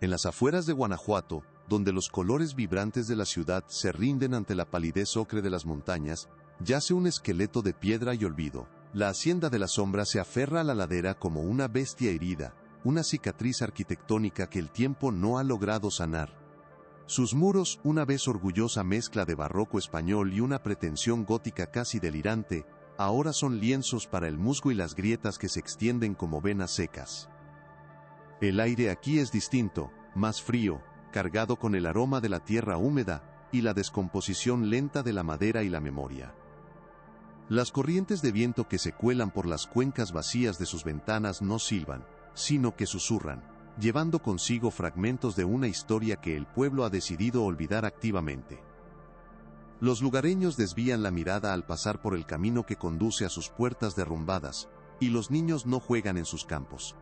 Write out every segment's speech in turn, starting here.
En las afueras de Guanajuato, donde los colores vibrantes de la ciudad se rinden ante la palidez ocre de las montañas, yace un esqueleto de piedra y olvido. La Hacienda de la Sombra se aferra a la ladera como una bestia herida, una cicatriz arquitectónica que el tiempo no ha logrado sanar. Sus muros, una vez orgullosa mezcla de barroco español y una pretensión gótica casi delirante, ahora son lienzos para el musgo y las grietas que se extienden como venas secas. El aire aquí es distinto, más frío, cargado con el aroma de la tierra húmeda y la descomposición lenta de la madera y la memoria. Las corrientes de viento que se cuelan por las cuencas vacías de sus ventanas no silban, sino que susurran, llevando consigo fragmentos de una historia que el pueblo ha decidido olvidar activamente. Los lugareños desvían la mirada al pasar por el camino que conduce a sus puertas derrumbadas, y los niños no juegan en sus campos.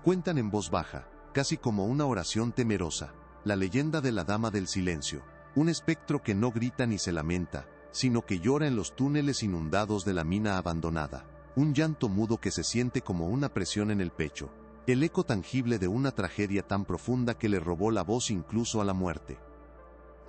Cuentan en voz baja, casi como una oración temerosa, la leyenda de la Dama del Silencio, un espectro que no grita ni se lamenta, sino que llora en los túneles inundados de la mina abandonada, un llanto mudo que se siente como una presión en el pecho, el eco tangible de una tragedia tan profunda que le robó la voz incluso a la muerte.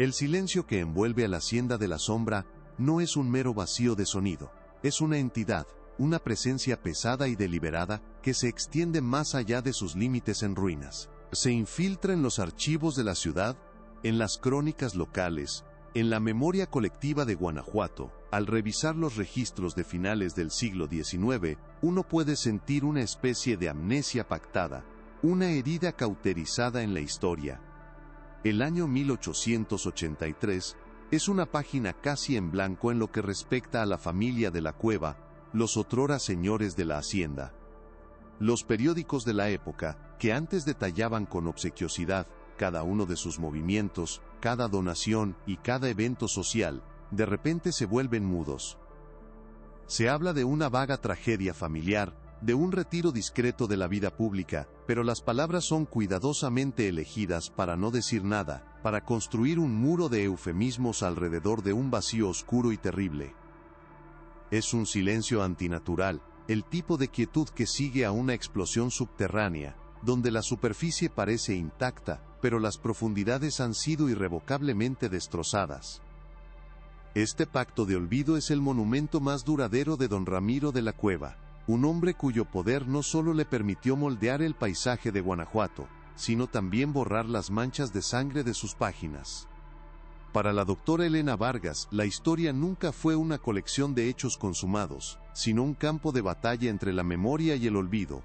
El silencio que envuelve a la Hacienda de la Sombra no es un mero vacío de sonido, es una entidad, una presencia pesada y deliberada que se extiende más allá de sus límites en ruinas. Se infiltra en los archivos de la ciudad, en las crónicas locales, en la memoria colectiva de Guanajuato. Al revisar los registros de finales del siglo XIX, uno puede sentir una especie de amnesia pactada, una herida cauterizada en la historia. El año 1883 es una página casi en blanco en lo que respecta a la familia de la Cueva, los otrora señores de la Hacienda. Los periódicos de la época, que antes detallaban con obsequiosidad cada uno de sus movimientos, cada donación y cada evento social, de repente se vuelven mudos. Se habla de una vaga tragedia familiar, de un retiro discreto de la vida pública, pero las palabras son cuidadosamente elegidas para no decir nada, para construir un muro de eufemismos alrededor de un vacío oscuro y terrible. Es un silencio antinatural, el tipo de quietud que sigue a una explosión subterránea, donde la superficie parece intacta, pero las profundidades han sido irrevocablemente destrozadas. Este pacto de olvido es el monumento más duradero de don Ramiro de la Cueva, un hombre cuyo poder no solo le permitió moldear el paisaje de Guanajuato, sino también borrar las manchas de sangre de sus páginas. Para la doctora Elena Vargas, la historia nunca fue una colección de hechos consumados, sino un campo de batalla entre la memoria y el olvido.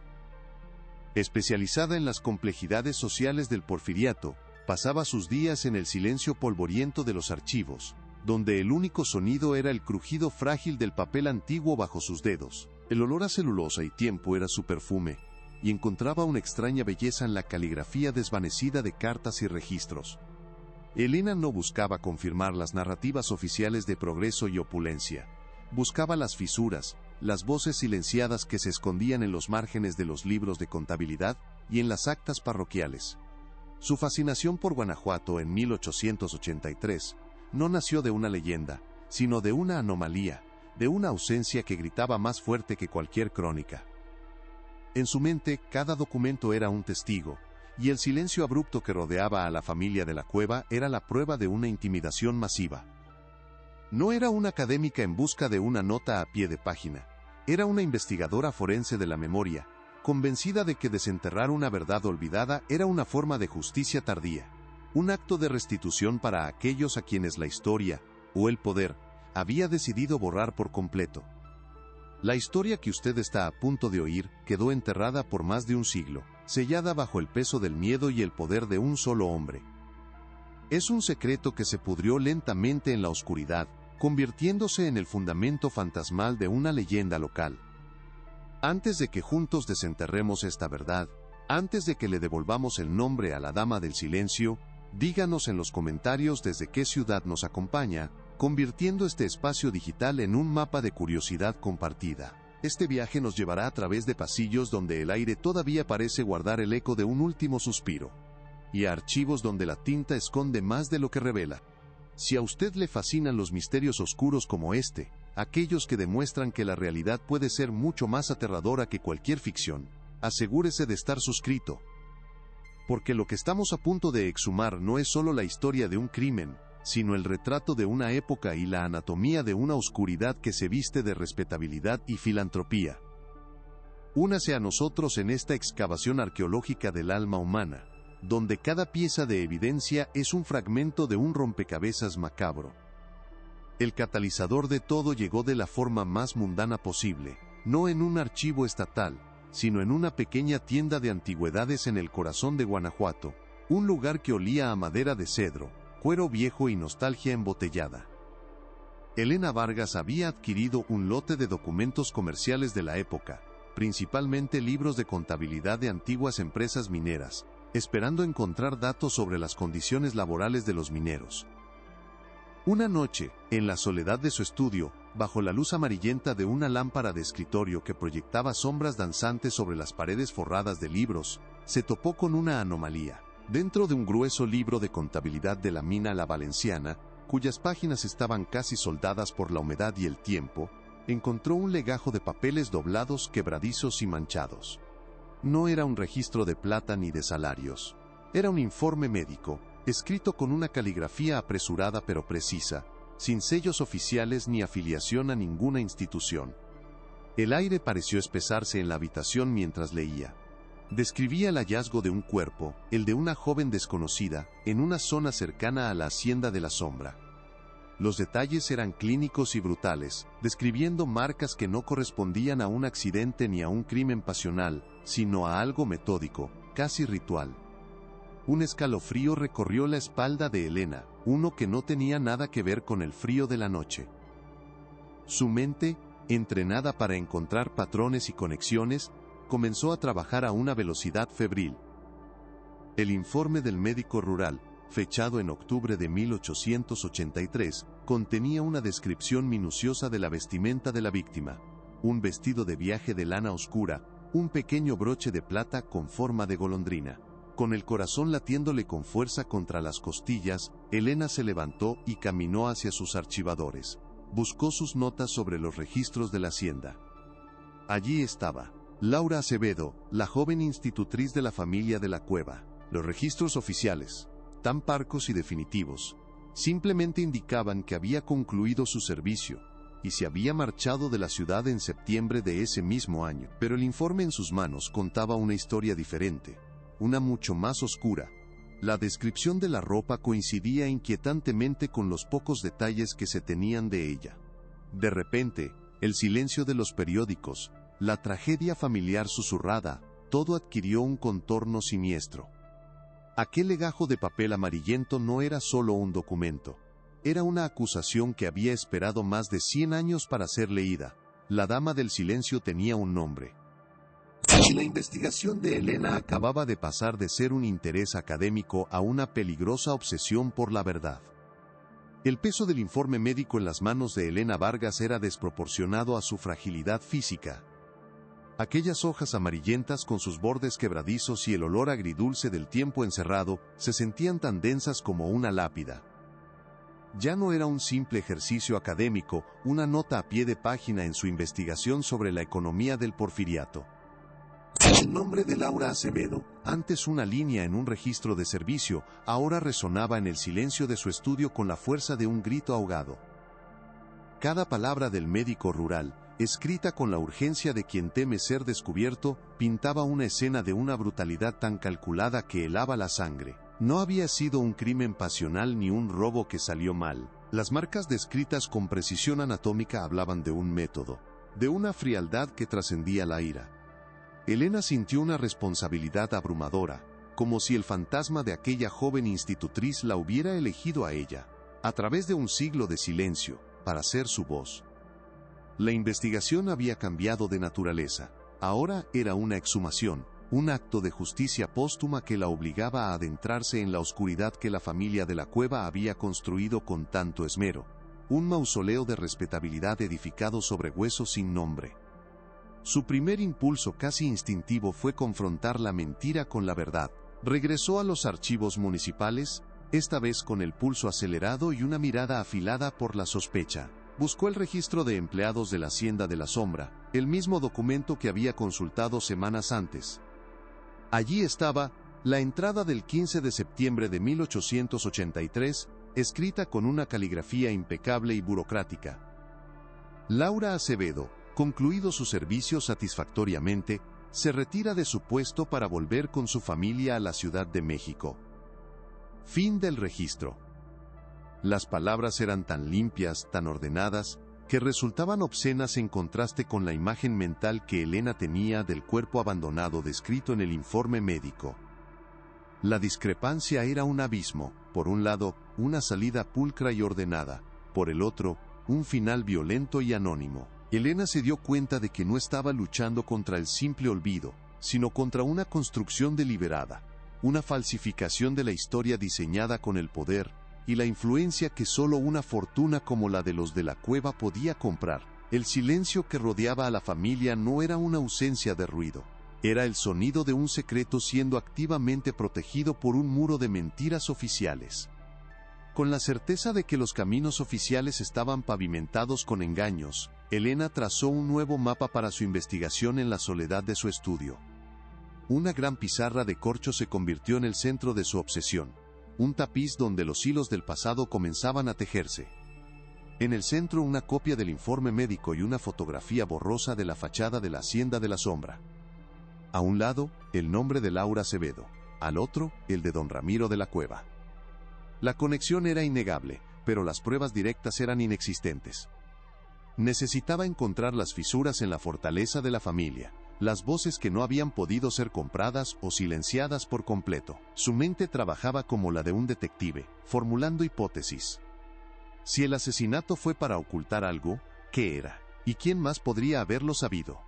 Especializada en las complejidades sociales del porfiriato, pasaba sus días en el silencio polvoriento de los archivos, donde el único sonido era el crujido frágil del papel antiguo bajo sus dedos. El olor a celulosa y tiempo era su perfume, y encontraba una extraña belleza en la caligrafía desvanecida de cartas y registros. Elena no buscaba confirmar las narrativas oficiales de progreso y opulencia. Buscaba las fisuras, las voces silenciadas que se escondían en los márgenes de los libros de contabilidad y en las actas parroquiales. Su fascinación por Guanajuato en 1883 no nació de una leyenda, sino de una anomalía, de una ausencia que gritaba más fuerte que cualquier crónica. En su mente, cada documento era un testigo, y el silencio abrupto que rodeaba a la familia de la Cueva era la prueba de una intimidación masiva. No era una académica en busca de una nota a pie de página, era una investigadora forense de la memoria, convencida de que desenterrar una verdad olvidada era una forma de justicia tardía, un acto de restitución para aquellos a quienes la historia, o el poder, había decidido borrar por completo. La historia que usted está a punto de oír quedó enterrada por más de un siglo, sellada bajo el peso del miedo y el poder de un solo hombre. Es un secreto que se pudrió lentamente en la oscuridad, convirtiéndose en el fundamento fantasmal de una leyenda local. Antes de que juntos desenterremos esta verdad, antes de que le devolvamos el nombre a la Dama del Silencio, díganos en los comentarios desde qué ciudad nos acompaña, convirtiendo este espacio digital en un mapa de curiosidad compartida. Este viaje nos llevará a través de pasillos donde el aire todavía parece guardar el eco de un último suspiro, y a archivos donde la tinta esconde más de lo que revela. Si a usted le fascinan los misterios oscuros como este, aquellos que demuestran que la realidad puede ser mucho más aterradora que cualquier ficción, asegúrese de estar suscrito. Porque lo que estamos a punto de exhumar no es solo la historia de un crimen, sino el retrato de una época y la anatomía de una oscuridad que se viste de respetabilidad y filantropía. Únase a nosotros en esta excavación arqueológica del alma humana, donde cada pieza de evidencia es un fragmento de un rompecabezas macabro. El catalizador de todo llegó de la forma más mundana posible, no en un archivo estatal, sino en una pequeña tienda de antigüedades en el corazón de Guanajuato, un lugar que olía a madera de cedro, cuero viejo y nostalgia embotellada. Elena Vargas había adquirido un lote de documentos comerciales de la época, principalmente libros de contabilidad de antiguas empresas mineras, esperando encontrar datos sobre las condiciones laborales de los mineros. Una noche, en la soledad de su estudio, bajo la luz amarillenta de una lámpara de escritorio que proyectaba sombras danzantes sobre las paredes forradas de libros, se topó con una anomalía. Dentro de un grueso libro de contabilidad de la mina La Valenciana, cuyas páginas estaban casi soldadas por la humedad y el tiempo, encontró un legajo de papeles doblados, quebradizos y manchados. No era un registro de plata ni de salarios. Era un informe médico, escrito con una caligrafía apresurada pero precisa, sin sellos oficiales ni afiliación a ninguna institución. El aire pareció espesarse en la habitación mientras leía. Describía el hallazgo de un cuerpo, el de una joven desconocida, en una zona cercana a la Hacienda de la Sombra. Los detalles eran clínicos y brutales, describiendo marcas que no correspondían a un accidente ni a un crimen pasional, sino a algo metódico, casi ritual. Un escalofrío recorrió la espalda de Elena, uno que no tenía nada que ver con el frío de la noche. Su mente, entrenada para encontrar patrones y conexiones, comenzó a trabajar a una velocidad febril. El informe del médico rural, fechado en octubre de 1883, contenía una descripción minuciosa de la vestimenta de la víctima: un vestido de viaje de lana oscura, un pequeño broche de plata con forma de golondrina. Con el corazón latiéndole con fuerza contra las costillas, Elena se levantó y caminó hacia sus archivadores. Buscó sus notas sobre los registros de la hacienda. Allí estaba Laura Acevedo, la joven institutriz de la familia de la Cueva. Los registros oficiales, tan parcos y definitivos, simplemente indicaban que había concluido su servicio y se había marchado de la ciudad en septiembre de ese mismo año. Pero el informe en sus manos contaba una historia diferente, una mucho más oscura. La descripción de la ropa coincidía inquietantemente con los pocos detalles que se tenían de ella. De repente, el silencio de los periódicos, la tragedia familiar susurrada, todo adquirió un contorno siniestro. Aquel legajo de papel amarillento no era solo un documento. Era una acusación que había esperado más de 100 años para ser leída. La dama del silencio tenía un nombre. La investigación de Elena acababa de pasar de ser un interés académico a una peligrosa obsesión por la verdad. El peso del informe médico en las manos de Elena Vargas era desproporcionado a su fragilidad física. Aquellas hojas amarillentas con sus bordes quebradizos y el olor agridulce del tiempo encerrado se sentían tan densas como una lápida. Ya no era un simple ejercicio académico, una nota a pie de página en su investigación sobre la economía del porfiriato. El nombre de Laura Acevedo, antes una línea en un registro de servicio, ahora resonaba en el silencio de su estudio con la fuerza de un grito ahogado. Cada palabra del médico rural, escrita con la urgencia de quien teme ser descubierto, pintaba una escena de una brutalidad tan calculada que helaba la sangre. No había sido un crimen pasional ni un robo que salió mal. Las marcas descritas con precisión anatómica hablaban de un método, de una frialdad que trascendía la ira. Elena sintió una responsabilidad abrumadora, como si el fantasma de aquella joven institutriz la hubiera elegido a ella, a través de un siglo de silencio, para ser su voz. La investigación había cambiado de naturaleza. Ahora era una exhumación, un acto de justicia póstuma que la obligaba a adentrarse en la oscuridad que la familia de la Cueva había construido con tanto esmero. Un mausoleo de respetabilidad edificado sobre huesos sin nombre. Su primer impulso casi instintivo fue confrontar la mentira con la verdad. Regresó a los archivos municipales, esta vez con el pulso acelerado y una mirada afilada por la sospecha. Buscó el registro de empleados de la Hacienda de la Sombra, el mismo documento que había consultado semanas antes. Allí estaba, La entrada del 15 de septiembre de 1883, escrita con una caligrafía impecable y burocrática. Laura Acevedo, concluido su servicio satisfactoriamente, se retira de su puesto para volver con su familia a la Ciudad de México. Fin del registro. Las palabras eran tan limpias, tan ordenadas, que resultaban obscenas en contraste con la imagen mental que Elena tenía del cuerpo abandonado descrito en el informe médico. La discrepancia era un abismo, por un lado, una salida pulcra y ordenada, por el otro, un final violento y anónimo. Elena se dio cuenta de que no estaba luchando contra el simple olvido, sino contra una construcción deliberada, una falsificación de la historia diseñada con el poder y la influencia que solo una fortuna como la de los de la cueva podía comprar. El silencio que rodeaba a la familia no era una ausencia de ruido. Era el sonido de un secreto siendo activamente protegido por un muro de mentiras oficiales. Con la certeza de que los caminos oficiales estaban pavimentados con engaños, Elena trazó un nuevo mapa para su investigación en la soledad de su estudio. Una gran pizarra de corcho se convirtió en el centro de su obsesión, un tapiz donde los hilos del pasado comenzaban a tejerse. En el centro una copia del informe médico y una fotografía borrosa de la fachada de la Hacienda de la Sombra. A un lado, el nombre de Laura Acevedo, al otro, el de don Ramiro de la Cueva. La conexión era innegable, pero las pruebas directas eran inexistentes. Necesitaba encontrar las fisuras en la fortaleza de la familia, las voces que no habían podido ser compradas o silenciadas por completo. Su mente trabajaba como la de un detective, formulando hipótesis. Si el asesinato fue para ocultar algo, ¿qué era? ¿Y quién más podría haberlo sabido?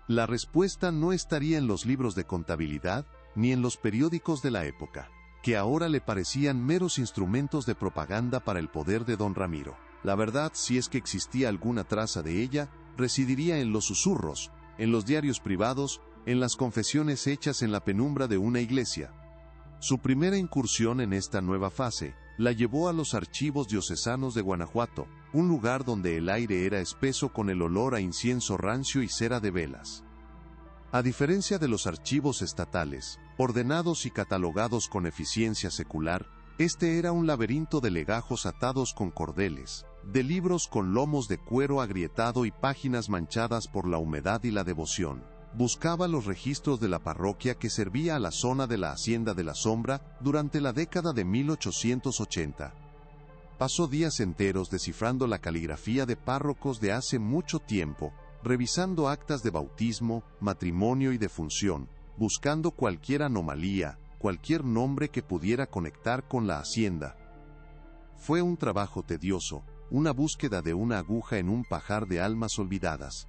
La respuesta no estaría en los libros de contabilidad, ni en los periódicos de la época, que ahora le parecían meros instrumentos de propaganda para el poder de don Ramiro. La verdad, si es que existía alguna traza de ella, residiría en los susurros, en los diarios privados, en las confesiones hechas en la penumbra de una iglesia. Su primera incursión en esta nueva fase la llevó a los archivos diocesanos de Guanajuato, un lugar donde el aire era espeso con el olor a incienso rancio y cera de velas. A diferencia de los archivos estatales, ordenados y catalogados con eficiencia secular, este era un laberinto de legajos atados con cordeles, de libros con lomos de cuero agrietado y páginas manchadas por la humedad y la devoción. Buscaba los registros de la parroquia que servía a la zona de la Hacienda de la Sombra durante la década de 1880. Pasó días enteros descifrando la caligrafía de párrocos de hace mucho tiempo, revisando actas de bautismo, matrimonio y defunción, buscando cualquier anomalía, cualquier nombre que pudiera conectar con la hacienda. Fue un trabajo tedioso, una búsqueda de una aguja en un pajar de almas olvidadas.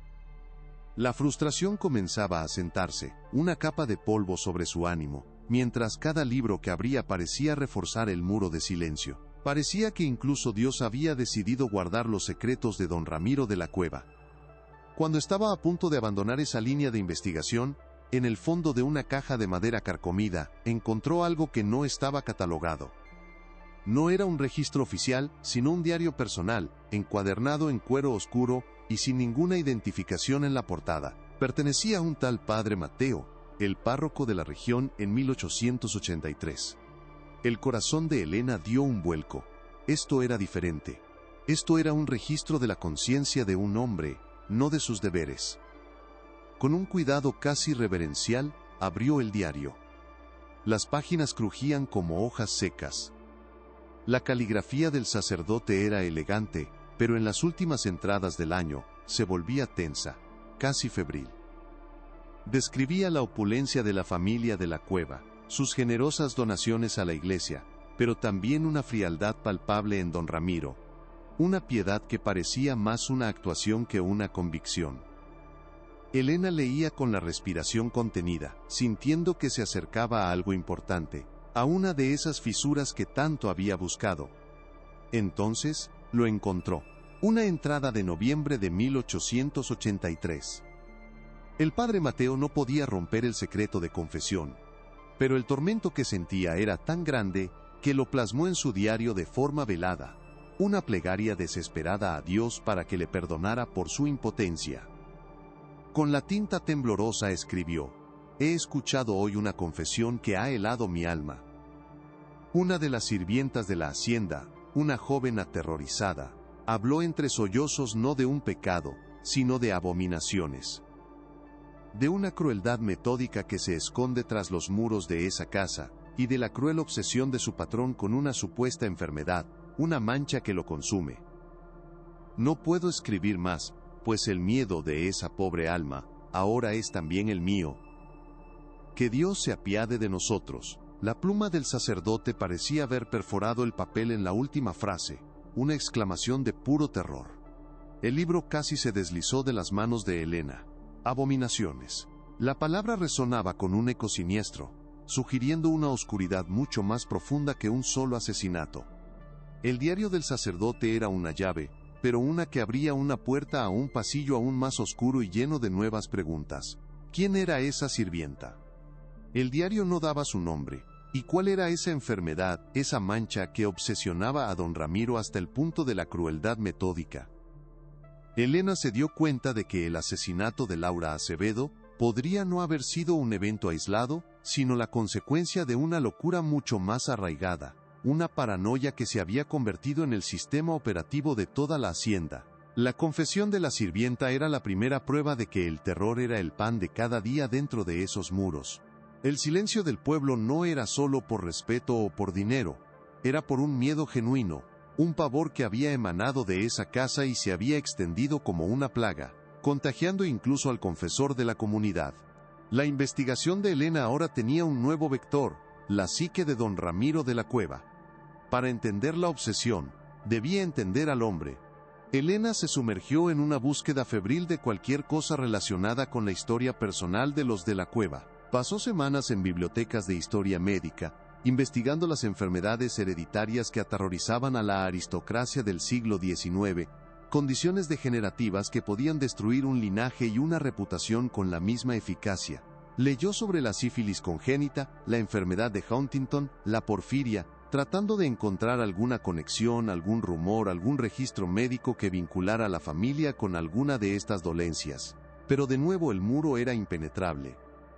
La frustración comenzaba a sentarse, una capa de polvo sobre su ánimo, mientras cada libro que abría parecía reforzar el muro de silencio. Parecía que incluso Dios había decidido guardar los secretos de don Ramiro de la Cueva. Cuando estaba a punto de abandonar esa línea de investigación, en el fondo de una caja de madera carcomida, encontró algo que no estaba catalogado. No era un registro oficial, sino un diario personal, encuadernado en cuero oscuro y sin ninguna identificación en la portada. Pertenecía a un tal padre Mateo, el párroco de la región en 1883. El corazón de Elena dio un vuelco. Esto era diferente. Esto era un registro de la conciencia de un hombre, no de sus deberes. Con un cuidado casi reverencial, abrió el diario. Las páginas crujían como hojas secas. La caligrafía del sacerdote era elegante, pero en las últimas entradas del año, se volvía tensa, casi febril. Describía la opulencia de la familia de la Cueva, sus generosas donaciones a la iglesia, pero también una frialdad palpable en don Ramiro, una piedad que parecía más una actuación que una convicción. Elena leía con la respiración contenida, sintiendo que se acercaba a algo importante, a una de esas fisuras que tanto había buscado. Entonces, lo encontró. Una entrada de noviembre de 1883. El padre Mateo no podía romper el secreto de confesión, pero el tormento que sentía era tan grande que lo plasmó en su diario de forma velada, una plegaria desesperada a Dios para que le perdonara por su impotencia. Con la tinta temblorosa escribió: he escuchado hoy una confesión que ha helado mi alma. Una de las sirvientas de la hacienda, una joven aterrorizada, habló entre sollozos no de un pecado, sino de abominaciones. De una crueldad metódica que se esconde tras los muros de esa casa, y de la cruel obsesión de su patrón con una supuesta enfermedad, una mancha que lo consume. No puedo escribir más, pues el miedo de esa pobre alma, ahora es también el mío. Que Dios se apiade de nosotros. La pluma del sacerdote parecía haber perforado el papel en la última frase, una exclamación de puro terror. El libro casi se deslizó de las manos de Elena. Abominaciones. La palabra resonaba con un eco siniestro, sugiriendo una oscuridad mucho más profunda que un solo asesinato. El diario del sacerdote era una llave, pero una que abría una puerta a un pasillo aún más oscuro y lleno de nuevas preguntas. ¿Quién era esa sirvienta? El diario no daba su nombre. ¿Y cuál era esa enfermedad, esa mancha que obsesionaba a don Ramiro hasta el punto de la crueldad metódica? Elena se dio cuenta de que el asesinato de Laura Acevedo podría no haber sido un evento aislado, sino la consecuencia de una locura mucho más arraigada, una paranoia que se había convertido en el sistema operativo de toda la hacienda. La confesión de la sirvienta era la primera prueba de que el terror era el pan de cada día dentro de esos muros. El silencio del pueblo no era solo por respeto o por dinero, era por un miedo genuino, un pavor que había emanado de esa casa y se había extendido como una plaga, contagiando incluso al confesor de la comunidad. La investigación de Elena ahora tenía un nuevo vector, la psique de don Ramiro de la Cueva. Para entender la obsesión, debía entender al hombre. Elena se sumergió en una búsqueda febril de cualquier cosa relacionada con la historia personal de los de la Cueva. Pasó semanas en bibliotecas de historia médica, investigando las enfermedades hereditarias que aterrorizaban a la aristocracia del siglo XIX, condiciones degenerativas que podían destruir un linaje y una reputación con la misma eficacia. Leyó sobre la sífilis congénita, la enfermedad de Huntington, la porfiria, tratando de encontrar alguna conexión, algún rumor, algún registro médico que vinculara a la familia con alguna de estas dolencias. Pero de nuevo el muro era impenetrable.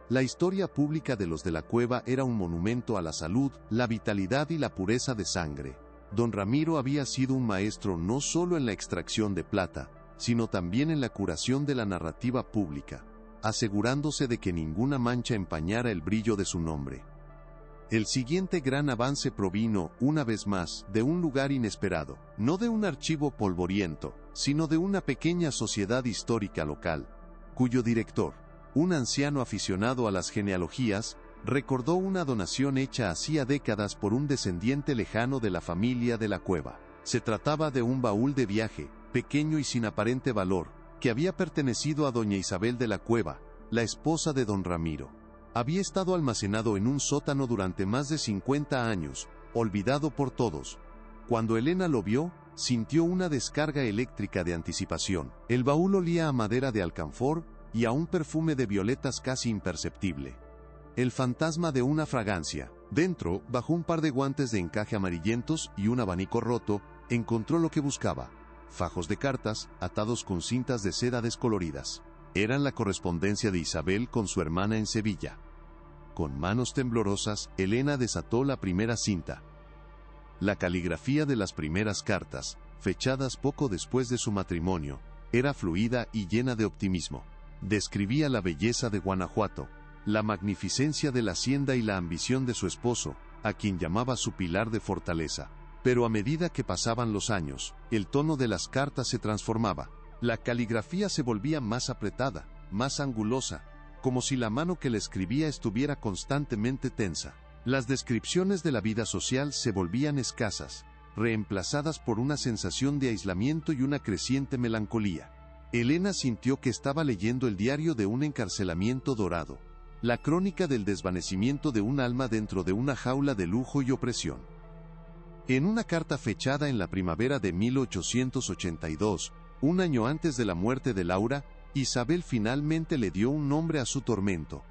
La historia pública de los de la Cueva era un monumento a la salud, la vitalidad y la pureza de sangre. Don Ramiro había sido un maestro no solo en la extracción de plata, sino también en la curación de la narrativa pública, asegurándose de que ninguna mancha empañara el brillo de su nombre. El siguiente gran avance provino, una vez más, de un lugar inesperado, no de un archivo polvoriento, sino de una pequeña sociedad histórica local, cuyo director, un anciano aficionado a las genealogías, recordó una donación hecha hacía décadas por un descendiente lejano de la familia de la Cueva. Se trataba de un baúl de viaje, pequeño y sin aparente valor, que había pertenecido a doña Isabel de la Cueva, la esposa de don Ramiro. Había estado almacenado en un sótano durante más de 50 años, olvidado por todos. Cuando Elena lo vio, sintió una descarga eléctrica de anticipación. El baúl olía a madera de alcanfor y a un perfume de violetas casi imperceptible. El fantasma de una fragancia. Dentro, bajo un par de guantes de encaje amarillentos y un abanico roto, encontró lo que buscaba: fajos de cartas, atados con cintas de seda descoloridas. Eran la correspondencia de Isabel con su hermana en Sevilla. Con manos temblorosas, Elena desató la primera cinta. La caligrafía de las primeras cartas, fechadas poco después de su matrimonio, era fluida y llena de optimismo. Describía la belleza de Guanajuato, la magnificencia de la hacienda y la ambición de su esposo, a quien llamaba su pilar de fortaleza. Pero a medida que pasaban los años, el tono de las cartas se transformaba. La caligrafía se volvía más apretada, más angulosa, como si la mano que le escribía estuviera constantemente tensa. Las descripciones de la vida social se volvían escasas, reemplazadas por una sensación de aislamiento y una creciente melancolía. Elena sintió que estaba leyendo el diario de un encarcelamiento dorado, la crónica del desvanecimiento de un alma dentro de una jaula de lujo y opresión. En una carta fechada en la primavera de 1882, un año antes de la muerte de Laura, Isabel finalmente le dio un nombre a su tormento.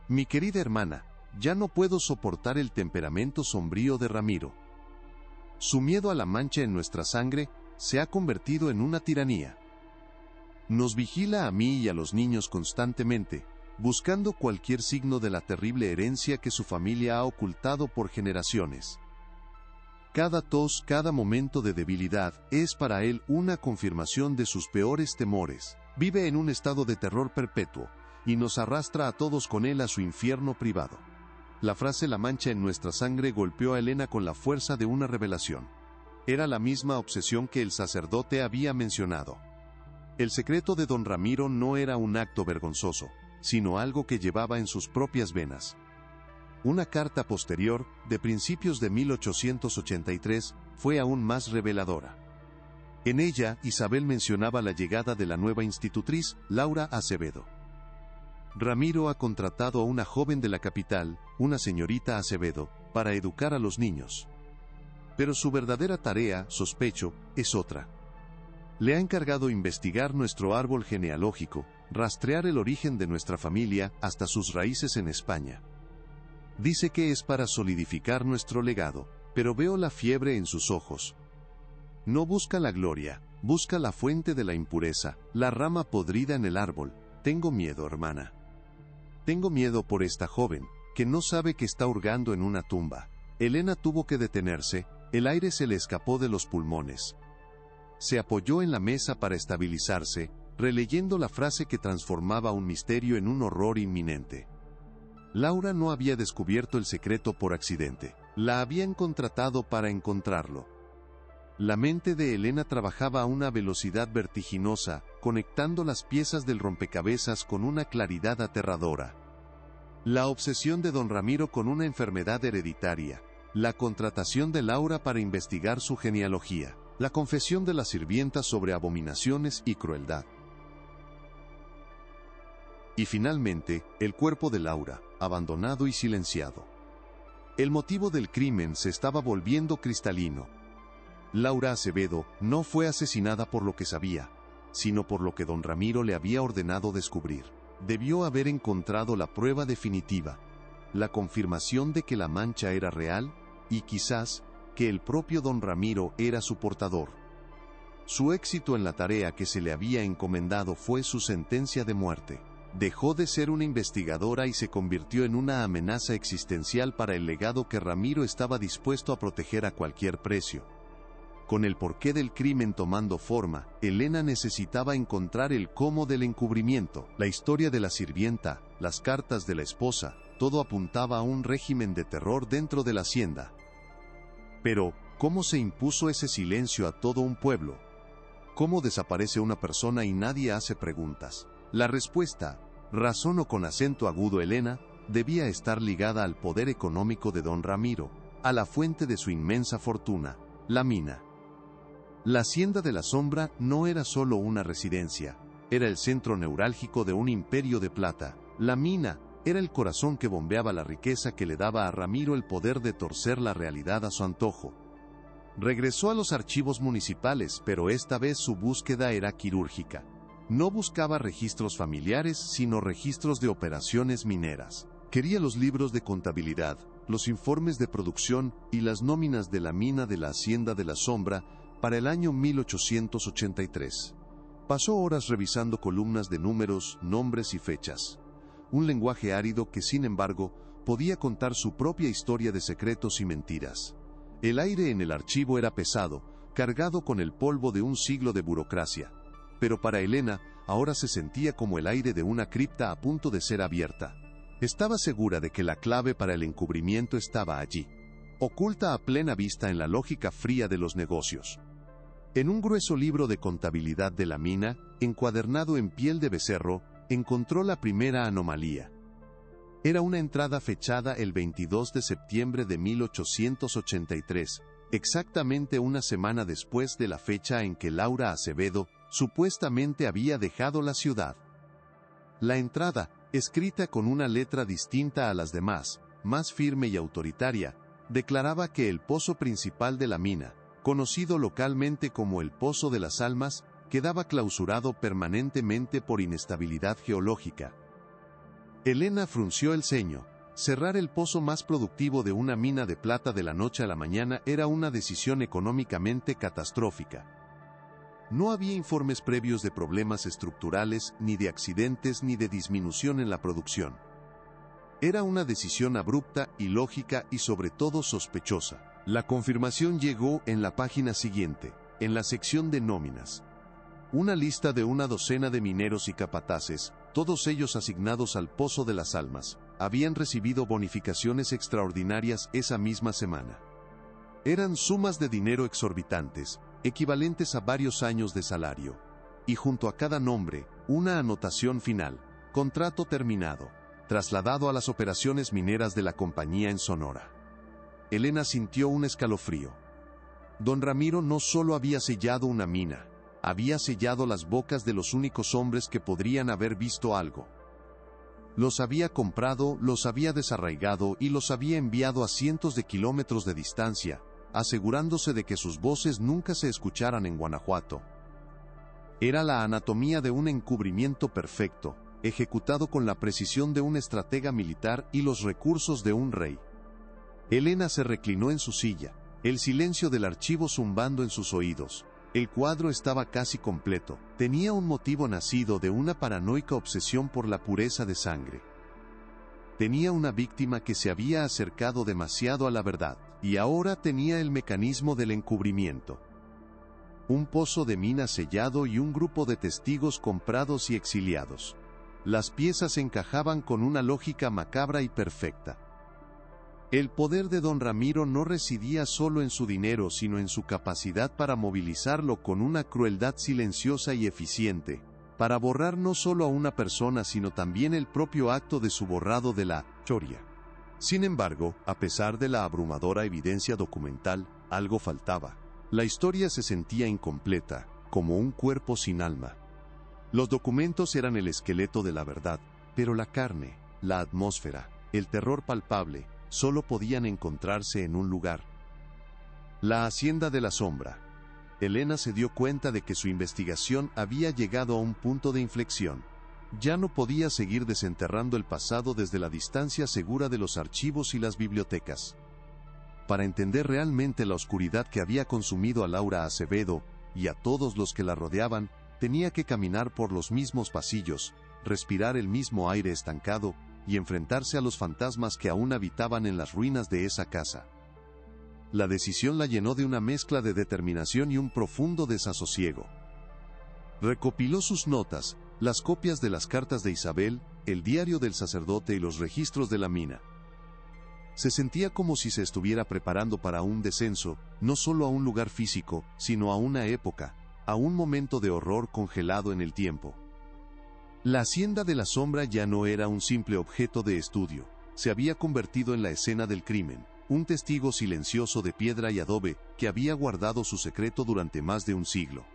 Mi querida hermana, ya no puedo soportar el temperamento sombrío de Ramiro. Su miedo a la mancha en nuestra sangre se ha convertido en una tiranía. Nos vigila a mí y a los niños constantemente, buscando cualquier signo de la terrible herencia que su familia ha ocultado por generaciones. Cada tos, cada momento de debilidad, es para él una confirmación de sus peores temores. Vive en un estado de terror perpetuo, y nos arrastra a todos con él a su infierno privado. La frase "la mancha en nuestra sangre" golpeó a Elena con la fuerza de una revelación. Era la misma obsesión que el sacerdote había mencionado. El secreto de don Ramiro no era un acto vergonzoso, sino algo que llevaba en sus propias venas. Una carta posterior, de principios de 1883, fue aún más reveladora. En ella, Isabel mencionaba la llegada de la nueva institutriz, Laura Acevedo. Ramiro ha contratado a una joven de la capital, una señorita Acevedo, para educar a los niños. Pero su verdadera tarea, sospecho, es otra. Le ha encargado investigar nuestro árbol genealógico, rastrear el origen de nuestra familia hasta sus raíces en España. Dice que es para solidificar nuestro legado, pero veo la fiebre en sus ojos. No busca la gloria, busca la fuente de la impureza, la rama podrida en el árbol. Tengo miedo, hermana. Tengo miedo por esta joven, que no sabe que está hurgando en una tumba. Elena tuvo que detenerse, el aire se le escapó de los pulmones. Se apoyó en la mesa para estabilizarse, releyendo la frase que transformaba un misterio en un horror inminente. Laura no había descubierto el secreto por accidente, la habían contratado para encontrarlo. La mente de Elena trabajaba a una velocidad vertiginosa, conectando las piezas del rompecabezas con una claridad aterradora. La obsesión de don Ramiro con una enfermedad hereditaria, la contratación de Laura para investigar su genealogía, la confesión de la sirvienta sobre abominaciones y crueldad. Y finalmente, el cuerpo de Laura, abandonado y silenciado. El motivo del crimen se estaba volviendo cristalino. Laura Acevedo no fue asesinada por lo que sabía, sino por lo que don Ramiro le había ordenado descubrir. Debió haber encontrado la prueba definitiva, la confirmación de que la mancha era real, y quizás, que el propio don Ramiro era su portador. Su éxito en la tarea que se le había encomendado fue su sentencia de muerte. Dejó de ser una investigadora y se convirtió en una amenaza existencial para el legado que Ramiro estaba dispuesto a proteger a cualquier precio. Con el porqué del crimen tomando forma, Elena necesitaba encontrar el cómo del encubrimiento, la historia de la sirvienta, las cartas de la esposa, todo apuntaba a un régimen de terror dentro de la hacienda. Pero, ¿cómo se impuso ese silencio a todo un pueblo? ¿Cómo desaparece una persona y nadie hace preguntas? La respuesta, razonó con acento agudo Elena, debía estar ligada al poder económico de don Ramiro, a la fuente de su inmensa fortuna, la mina. La Hacienda de la Sombra no era solo una residencia, era el centro neurálgico de un imperio de plata. La mina era el corazón que bombeaba la riqueza que le daba a Ramiro el poder de torcer la realidad a su antojo. Regresó a los archivos municipales, pero esta vez su búsqueda era quirúrgica. No buscaba registros familiares, sino registros de operaciones mineras. Quería los libros de contabilidad, los informes de producción y las nóminas de la mina de la Hacienda de la Sombra para el año 1883. Pasó horas revisando columnas de números, nombres y fechas. Un lenguaje árido que, sin embargo, podía contar su propia historia de secretos y mentiras. El aire en el archivo era pesado, cargado con el polvo de un siglo de burocracia. Pero para Elena, ahora se sentía como el aire de una cripta a punto de ser abierta. Estaba segura de que la clave para el encubrimiento estaba allí, oculta a plena vista en la lógica fría de los negocios. En un grueso libro de contabilidad de la mina, encuadernado en piel de becerro, encontró la primera anomalía. Era una entrada fechada el 22 de septiembre de 1883, exactamente una semana después de la fecha en que Laura Acevedo supuestamente había dejado la ciudad. La entrada, escrita con una letra distinta a las demás, más firme y autoritaria, declaraba que el pozo principal de la mina, conocido localmente como el Pozo de las Almas, quedaba clausurado permanentemente por inestabilidad geológica. Elena frunció el ceño. Cerrar el pozo más productivo de una mina de plata de la noche a la mañana era una decisión económicamente catastrófica. No había informes previos de problemas estructurales, ni de accidentes, ni de disminución en la producción. Era una decisión abrupta, ilógica y sobre todo sospechosa. La confirmación llegó en la página siguiente, en la sección de nóminas. Una lista de una docena de mineros y capataces, todos ellos asignados al Pozo de las Almas, habían recibido bonificaciones extraordinarias esa misma semana. Eran sumas de dinero exorbitantes, equivalentes a varios años de salario, y junto a cada nombre, una anotación final: contrato terminado, trasladado a las operaciones mineras de la compañía en Sonora. Elena sintió un escalofrío. Don Ramiro no solo había sellado una mina, había sellado las bocas de los únicos hombres que podrían haber visto algo. Los había comprado, los había desarraigado y los había enviado a cientos de kilómetros de distancia, asegurándose de que sus voces nunca se escucharan en Guanajuato. Era la anatomía de un encubrimiento perfecto, ejecutado con la precisión de un estratega militar y los recursos de un rey. Elena se reclinó en su silla, el silencio del archivo zumbando en sus oídos. El cuadro estaba casi completo. Tenía un motivo nacido de una paranoica obsesión por la pureza de sangre. Tenía una víctima que se había acercado demasiado a la verdad, y ahora tenía el mecanismo del encubrimiento. Un pozo de mina sellado y un grupo de testigos comprados y exiliados. Las piezas encajaban con una lógica macabra y perfecta. El poder de don Ramiro no residía solo en su dinero, sino en su capacidad para movilizarlo con una crueldad silenciosa y eficiente, para borrar no solo a una persona sino también el propio acto de su borrado de la historia. Sin embargo, a pesar de la abrumadora evidencia documental, algo faltaba. La historia se sentía incompleta, como un cuerpo sin alma. Los documentos eran el esqueleto de la verdad, pero la carne, la atmósfera, el terror palpable, solo podían encontrarse en un lugar: la Hacienda de la Sombra. Elena se dio cuenta de que su investigación había llegado a un punto de inflexión. Ya no podía seguir desenterrando el pasado desde la distancia segura de los archivos y las bibliotecas. Para entender realmente la oscuridad que había consumido a Laura Acevedo, y a todos los que la rodeaban, tenía que caminar por los mismos pasillos, respirar el mismo aire estancado, y enfrentarse a los fantasmas que aún habitaban en las ruinas de esa casa. La decisión la llenó de una mezcla de determinación y un profundo desasosiego. Recopiló sus notas, las copias de las cartas de Isabel, el diario del sacerdote y los registros de la mina. Se sentía como si se estuviera preparando para un descenso, no solo a un lugar físico, sino a una época, a un momento de horror congelado en el tiempo. La Hacienda de la Sombra ya no era un simple objeto de estudio, se había convertido en la escena del crimen, un testigo silencioso de piedra y adobe que había guardado su secreto durante más de un siglo.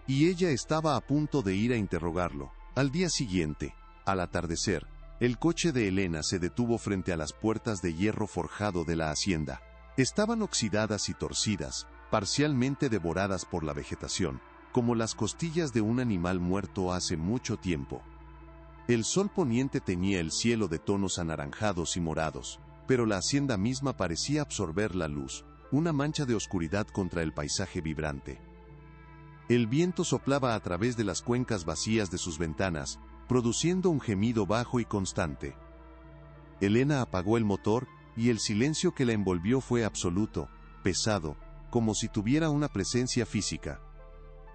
Y ella estaba a punto de ir a interrogarlo. Al día siguiente, al atardecer, el coche de Elena se detuvo frente a las puertas de hierro forjado de la hacienda. Estaban oxidadas y torcidas, parcialmente devoradas por la vegetación, como las costillas de un animal muerto hace mucho tiempo. El sol poniente teñía el cielo de tonos anaranjados y morados, pero la hacienda misma parecía absorber la luz, una mancha de oscuridad contra el paisaje vibrante. El viento soplaba a través de las cuencas vacías de sus ventanas, produciendo un gemido bajo y constante. Elena apagó el motor, y el silencio que la envolvió fue absoluto, pesado, como si tuviera una presencia física.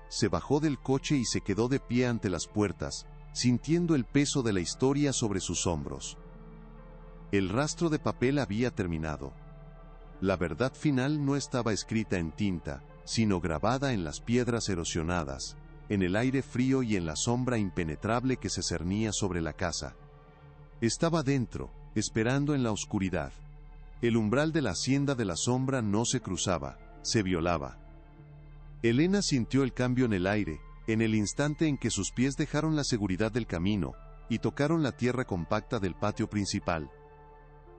Se bajó del coche y se quedó de pie ante las puertas, sintiendo el peso de la historia sobre sus hombros. El rastro de papel había terminado. La verdad final no estaba escrita en tinta, sino grabada en las piedras erosionadas, en el aire frío y en la sombra impenetrable que se cernía sobre la casa. Estaba dentro, esperando en la oscuridad. El umbral de la Hacienda de la Sombra no se cruzaba, se violaba. Elena sintió el cambio en el aire, en el instante en que sus pies dejaron la seguridad del camino, y tocaron la tierra compacta del patio principal.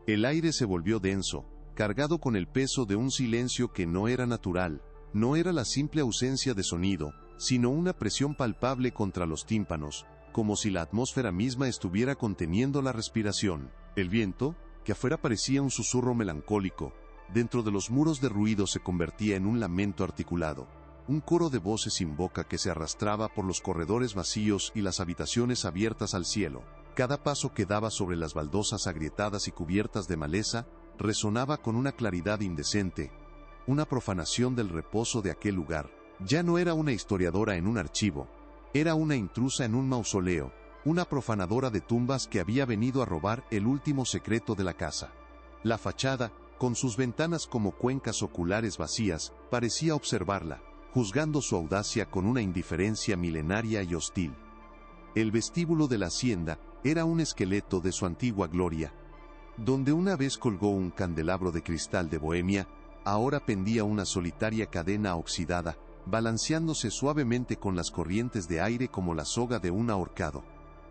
El aire se volvió denso, cargado con el peso de un silencio que no era natural, no era la simple ausencia de sonido, sino una presión palpable contra los tímpanos, como si la atmósfera misma estuviera conteniendo la respiración. El viento, que afuera parecía un susurro melancólico, dentro de los muros de ruido se convertía en un lamento articulado, un coro de voces sin boca que se arrastraba por los corredores vacíos y las habitaciones abiertas al cielo. Cada paso que daba sobre las baldosas agrietadas y cubiertas de maleza resonaba con una claridad indecente, una profanación del reposo de aquel lugar. Ya no era una historiadora en un archivo, era una intrusa en un mausoleo, una profanadora de tumbas que había venido a robar el último secreto de la casa. La fachada, con sus ventanas como cuencas oculares vacías, parecía observarla, juzgando su audacia con una indiferencia milenaria y hostil. El vestíbulo de la hacienda era un esqueleto de su antigua gloria. Donde una vez colgó un candelabro de cristal de Bohemia, ahora pendía una solitaria cadena oxidada, balanceándose suavemente con las corrientes de aire como la soga de un ahorcado.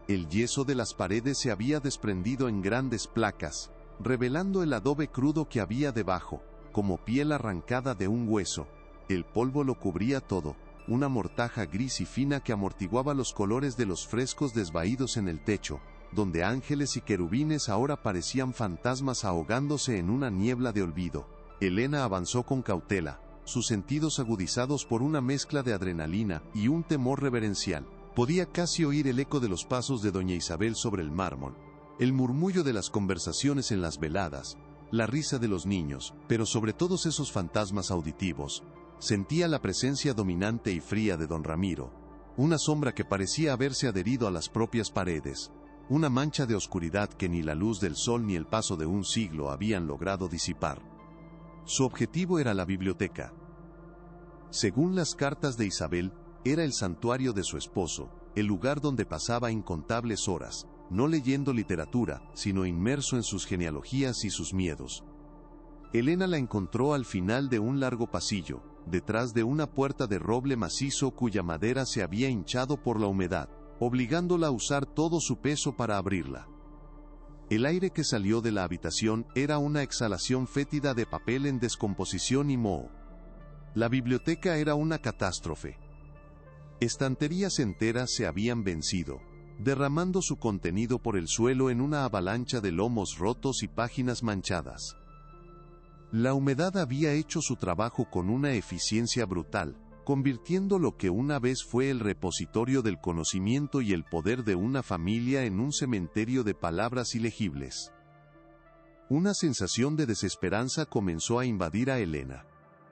El yeso de las paredes se había desprendido en grandes placas, revelando el adobe crudo que había debajo, como piel arrancada de un hueso. El polvo lo cubría todo, una mortaja gris y fina que amortiguaba los colores de los frescos desvaídos en el techo, donde ángeles y querubines ahora parecían fantasmas ahogándose en una niebla de olvido. Elena avanzó con cautela, sus sentidos agudizados por una mezcla de adrenalina y un temor reverencial. Podía casi oír el eco de los pasos de doña Isabel sobre el mármol, el murmullo de las conversaciones en las veladas, la risa de los niños, pero sobre todos esos fantasmas auditivos, sentía la presencia dominante y fría de don Ramiro, una sombra que parecía haberse adherido a las propias paredes, una mancha de oscuridad que ni la luz del sol ni el paso de un siglo habían logrado disipar. Su objetivo era la biblioteca. Según las cartas de Isabel, era el santuario de su esposo, el lugar donde pasaba incontables horas, no leyendo literatura, sino inmerso en sus genealogías y sus miedos. Elena la encontró al final de un largo pasillo, detrás de una puerta de roble macizo cuya madera se había hinchado por la humedad, obligándola a usar todo su peso para abrirla. El aire que salió de la habitación era una exhalación fétida de papel en descomposición y moho. La biblioteca era una catástrofe. Estanterías enteras se habían vencido, derramando su contenido por el suelo en una avalancha de lomos rotos y páginas manchadas. La humedad había hecho su trabajo con una eficiencia brutal, convirtiendo lo que una vez fue el repositorio del conocimiento y el poder de una familia en un cementerio de palabras ilegibles. Una sensación de desesperanza comenzó a invadir a Elena.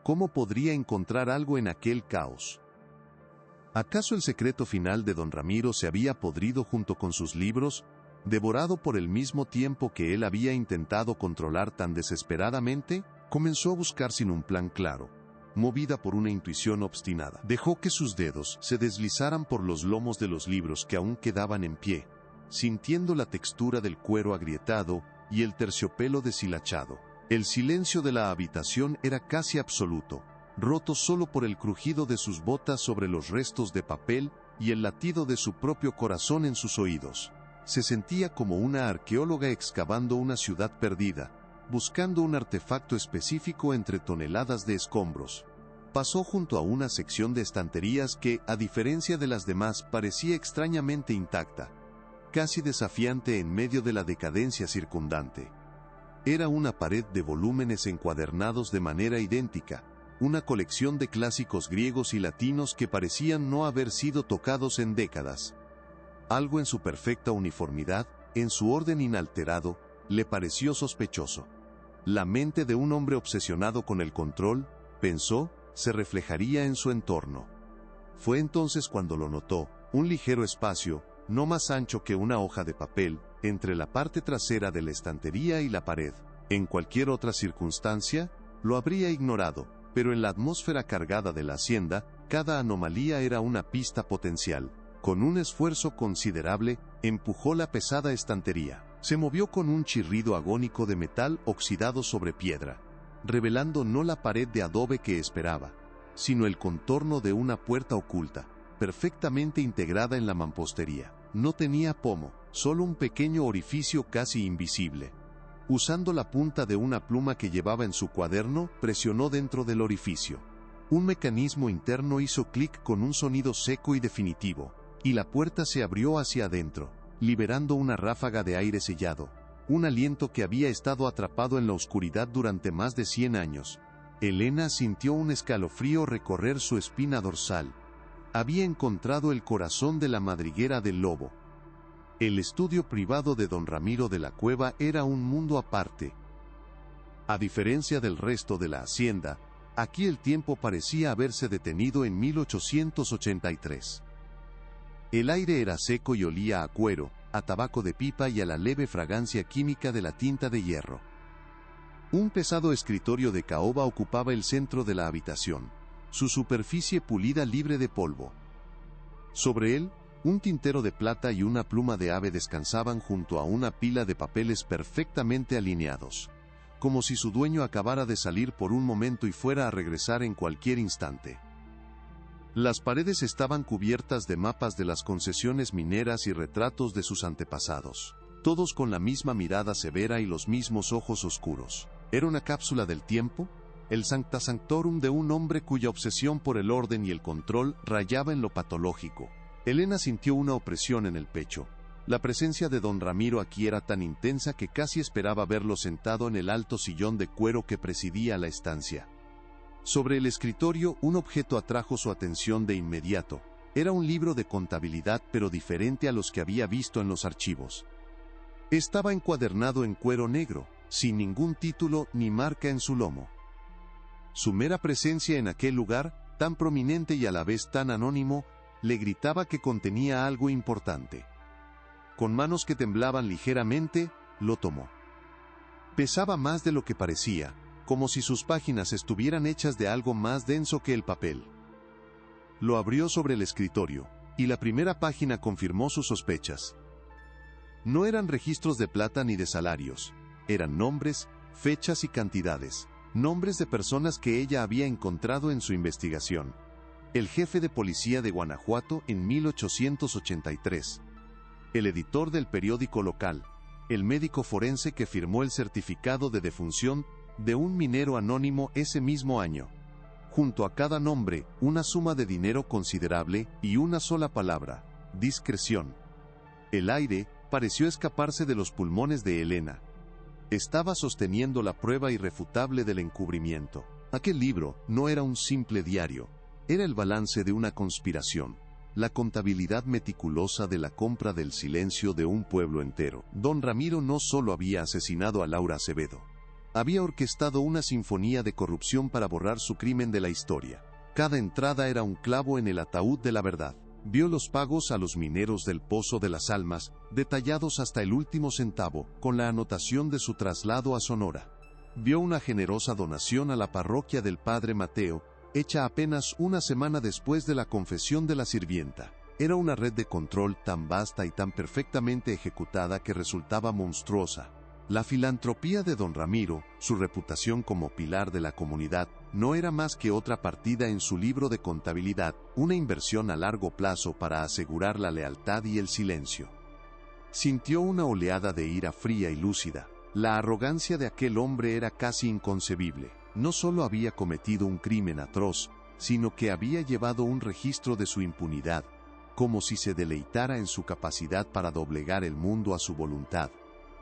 ¿Cómo podría encontrar algo en aquel caos? ¿Acaso el secreto final de don Ramiro se había podrido junto con sus libros, devorado por el mismo tiempo que él había intentado controlar tan desesperadamente? Comenzó a buscar sin un plan claro. Movida por una intuición obstinada, dejó que sus dedos se deslizaran por los lomos de los libros que aún quedaban en pie, sintiendo la textura del cuero agrietado y el terciopelo deshilachado. El silencio de la habitación era casi absoluto, roto solo por el crujido de sus botas sobre los restos de papel y el latido de su propio corazón en sus oídos. Se sentía como una arqueóloga excavando una ciudad perdida, buscando un artefacto específico entre toneladas de escombros. Pasó junto a una sección de estanterías que, a diferencia de las demás, parecía extrañamente intacta, casi desafiante en medio de la decadencia circundante. Era una pared de volúmenes encuadernados de manera idéntica, una colección de clásicos griegos y latinos que parecían no haber sido tocados en décadas. Algo en su perfecta uniformidad, en su orden inalterado, le pareció sospechoso. La mente de un hombre obsesionado con el control, pensó, se reflejaría en su entorno. Fue entonces cuando lo notó, un ligero espacio, no más ancho que una hoja de papel, entre la parte trasera de la estantería y la pared. En cualquier otra circunstancia, lo habría ignorado, pero en la atmósfera cargada de la hacienda, cada anomalía era una pista potencial. Con un esfuerzo considerable, empujó la pesada estantería. Se movió con un chirrido agónico de metal oxidado sobre piedra, revelando no la pared de adobe que esperaba, sino el contorno de una puerta oculta, perfectamente integrada en la mampostería. No tenía pomo, solo un pequeño orificio casi invisible. Usando la punta de una pluma que llevaba en su cuaderno, presionó dentro del orificio. Un mecanismo interno hizo clic con un sonido seco y definitivo, y la puerta se abrió hacia adentro, liberando una ráfaga de aire sellado, un aliento que había estado atrapado en la oscuridad durante más de 100 años. Elena sintió un escalofrío recorrer su espina dorsal. Había encontrado el corazón de la madriguera del lobo. El estudio privado de don Ramiro de la Cueva era un mundo aparte. A diferencia del resto de la hacienda, aquí el tiempo parecía haberse detenido en 1883. El aire era seco y olía a cuero, a tabaco de pipa y a la leve fragancia química de la tinta de hierro. Un pesado escritorio de caoba ocupaba el centro de la habitación, su superficie pulida libre de polvo. Sobre él, un tintero de plata y una pluma de ave descansaban junto a una pila de papeles perfectamente alineados, como si su dueño acabara de salir por un momento y fuera a regresar en cualquier instante. Las paredes estaban cubiertas de mapas de las concesiones mineras y retratos de sus antepasados, todos con la misma mirada severa y los mismos ojos oscuros. ¿Era una cápsula del tiempo? El Sancta Sanctorum de un hombre cuya obsesión por el orden y el control rayaba en lo patológico. Elena sintió una opresión en el pecho. La presencia de don Ramiro aquí era tan intensa que casi esperaba verlo sentado en el alto sillón de cuero que presidía la estancia. Sobre el escritorio, un objeto atrajo su atención de inmediato. Era un libro de contabilidad, pero diferente a los que había visto en los archivos. Estaba encuadernado en cuero negro, sin ningún título ni marca en su lomo. Su mera presencia en aquel lugar, tan prominente y a la vez tan anónimo, le gritaba que contenía algo importante. Con manos que temblaban ligeramente, lo tomó. Pesaba más de lo que parecía, como si sus páginas estuvieran hechas de algo más denso que el papel. Lo abrió sobre el escritorio, y la primera página confirmó sus sospechas. No eran registros de plata ni de salarios, eran nombres, fechas y cantidades, nombres de personas que ella había encontrado en su investigación. El jefe de policía de Guanajuato en 1883, el editor del periódico local, el médico forense que firmó el certificado de defunción de un minero anónimo ese mismo año. Junto a cada nombre, una suma de dinero considerable y una sola palabra: discreción. El aire pareció escaparse de los pulmones de Elena. Estaba sosteniendo la prueba irrefutable del encubrimiento. Aquel libro no era un simple diario, era el balance de una conspiración, la contabilidad meticulosa de la compra del silencio de un pueblo entero. Don Ramiro no solo había asesinado a Laura Acevedo, había orquestado una sinfonía de corrupción para borrar su crimen de la historia. Cada entrada era un clavo en el ataúd de la verdad. Vio los pagos a los mineros del Pozo de las Almas, detallados hasta el último centavo, con la anotación de su traslado a Sonora. Vio una generosa donación a la parroquia del Padre Mateo, hecha apenas una semana después de la confesión de la sirvienta. Era una red de control tan vasta y tan perfectamente ejecutada que resultaba monstruosa. La filantropía de don Ramiro, su reputación como pilar de la comunidad, no era más que otra partida en su libro de contabilidad, una inversión a largo plazo para asegurar la lealtad y el silencio. Sintió una oleada de ira fría y lúcida. La arrogancia de aquel hombre era casi inconcebible. No solo había cometido un crimen atroz, sino que había llevado un registro de su impunidad, como si se deleitara en su capacidad para doblegar el mundo a su voluntad.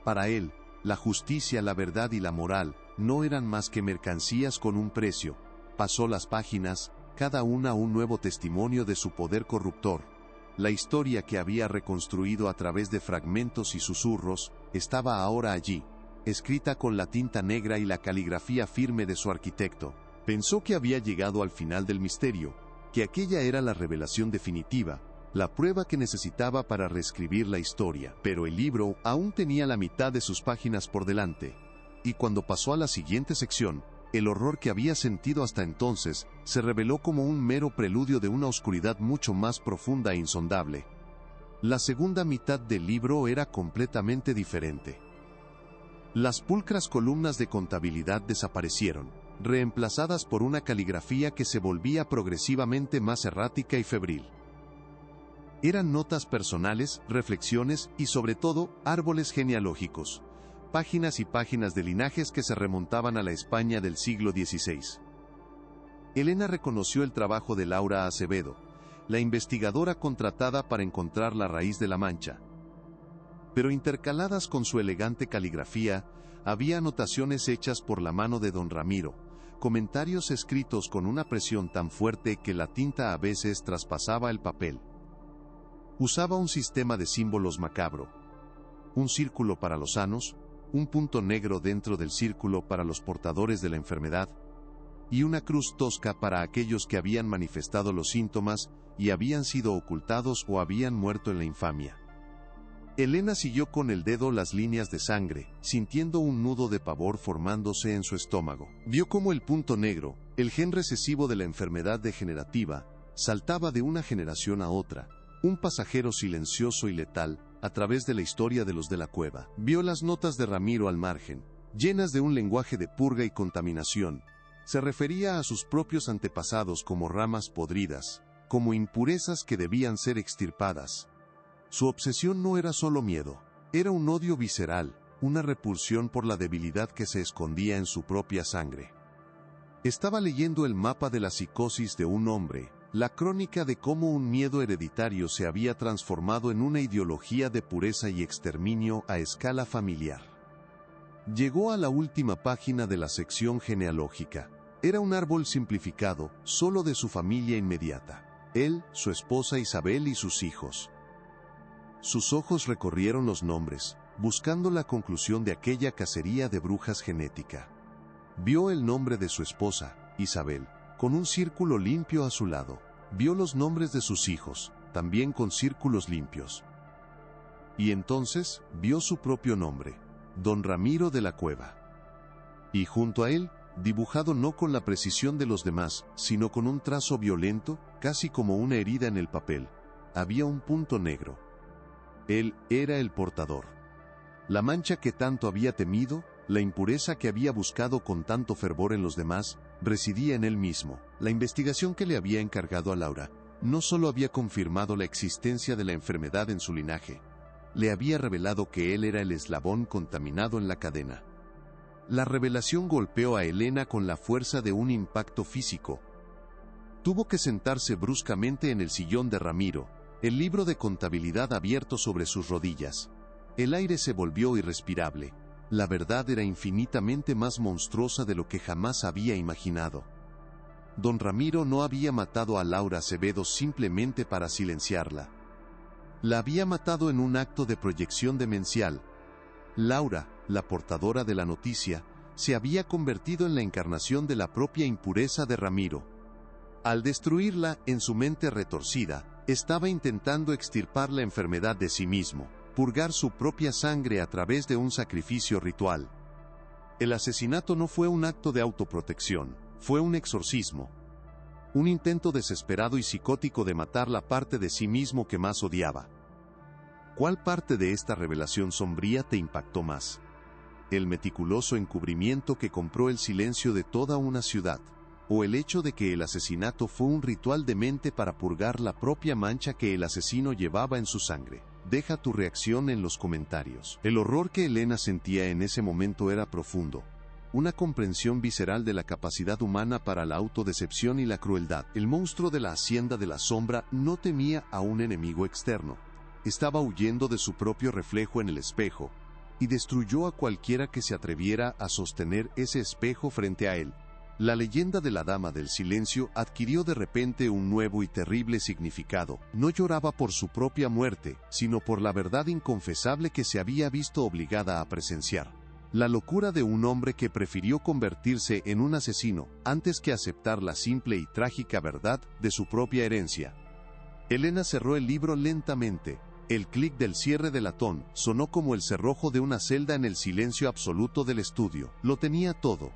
Para él, la justicia, la verdad y la moral no eran más que mercancías con un precio. Pasó las páginas, cada una un nuevo testimonio de su poder corruptor. La historia que había reconstruido a través de fragmentos y susurros, estaba ahora allí, escrita con la tinta negra y la caligrafía firme de su arquitecto. Pensó que había llegado al final del misterio, que aquella era la revelación definitiva, la prueba que necesitaba para reescribir la historia. Pero el libro aún tenía la mitad de sus páginas por delante, y cuando pasó a la siguiente sección, el horror que había sentido hasta entonces se reveló como un mero preludio de una oscuridad mucho más profunda e insondable. La segunda mitad del libro era completamente diferente. Las pulcras columnas de contabilidad desaparecieron, reemplazadas por una caligrafía que se volvía progresivamente más errática y febril. Eran notas personales, reflexiones y sobre todo, árboles genealógicos, páginas y páginas de linajes que se remontaban a la España del siglo XVI. Elena reconoció el trabajo de Laura Acevedo, la investigadora contratada para encontrar la raíz de la mancha. Pero intercaladas con su elegante caligrafía, había anotaciones hechas por la mano de don Ramiro, comentarios escritos con una presión tan fuerte que la tinta a veces traspasaba el papel. Usaba un sistema de símbolos macabro. Un círculo para los sanos, un punto negro dentro del círculo para los portadores de la enfermedad, y una cruz tosca para aquellos que habían manifestado los síntomas y habían sido ocultados o habían muerto en la infamia. Elena siguió con el dedo las líneas de sangre, sintiendo un nudo de pavor formándose en su estómago. Vio cómo el punto negro, el gen recesivo de la enfermedad degenerativa, saltaba de una generación a otra, un pasajero silencioso y letal, a través de la historia de los de la cueva. Vio las notas de Ramiro al margen, llenas de un lenguaje de purga y contaminación. Se refería a sus propios antepasados como ramas podridas, como impurezas que debían ser extirpadas. Su obsesión no era solo miedo, era un odio visceral, una repulsión por la debilidad que se escondía en su propia sangre. Estaba leyendo el mapa de la psicosis de un hombre, la crónica de cómo un miedo hereditario se había transformado en una ideología de pureza y exterminio a escala familiar. Llegó a la última página de la sección genealógica. Era un árbol simplificado, solo de su familia inmediata. Él, su esposa Isabel y sus hijos. Sus ojos recorrieron los nombres, buscando la conclusión de aquella cacería de brujas genética. Vio el nombre de su esposa, Isabel, con un círculo limpio a su lado. Vio los nombres de sus hijos, también con círculos limpios. Y entonces, vio su propio nombre, Don Ramiro de la Cueva. Y junto a él, dibujado no con la precisión de los demás, sino con un trazo violento, casi como una herida en el papel, había un punto negro. Él era el portador. La mancha que tanto había temido, la impureza que había buscado con tanto fervor en los demás, residía en él mismo. La investigación que le había encargado a Laura, no solo había confirmado la existencia de la enfermedad en su linaje, le había revelado que él era el eslabón contaminado en la cadena. La revelación golpeó a Elena con la fuerza de un impacto físico. Tuvo que sentarse bruscamente en el sillón de Ramiro, el libro de contabilidad abierto sobre sus rodillas. El aire se volvió irrespirable. La verdad era infinitamente más monstruosa de lo que jamás había imaginado. Don Ramiro no había matado a Laura Acevedo simplemente para silenciarla. La había matado en un acto de proyección demencial. Laura, la portadora de la noticia, se había convertido en la encarnación de la propia impureza de Ramiro. Al destruirla, en su mente retorcida, estaba intentando extirpar la enfermedad de sí mismo, purgar su propia sangre a través de un sacrificio ritual. El asesinato no fue un acto de autoprotección, fue un exorcismo. Un intento desesperado y psicótico de matar la parte de sí mismo que más odiaba. ¿Cuál parte de esta revelación sombría te impactó más? ¿El meticuloso encubrimiento que compró el silencio de toda una ciudad? ¿O el hecho de que el asesinato fue un ritual demente para purgar la propia mancha que el asesino llevaba en su sangre? Deja tu reacción en los comentarios. El horror que Elena sentía en ese momento era profundo. Una comprensión visceral de la capacidad humana para la autodecepción y la crueldad. El monstruo de la Hacienda de la Sombra no temía a un enemigo externo. Estaba huyendo de su propio reflejo en el espejo, y destruyó a cualquiera que se atreviera a sostener ese espejo frente a él. La leyenda de la Dama del Silencio adquirió de repente un nuevo y terrible significado. No lloraba por su propia muerte, sino por la verdad inconfesable que se había visto obligada a presenciar. La locura de un hombre que prefirió convertirse en un asesino, antes que aceptar la simple y trágica verdad de su propia herencia. Elena cerró el libro lentamente. El clic del cierre del latón sonó como el cerrojo de una celda en el silencio absoluto del estudio. Lo tenía todo.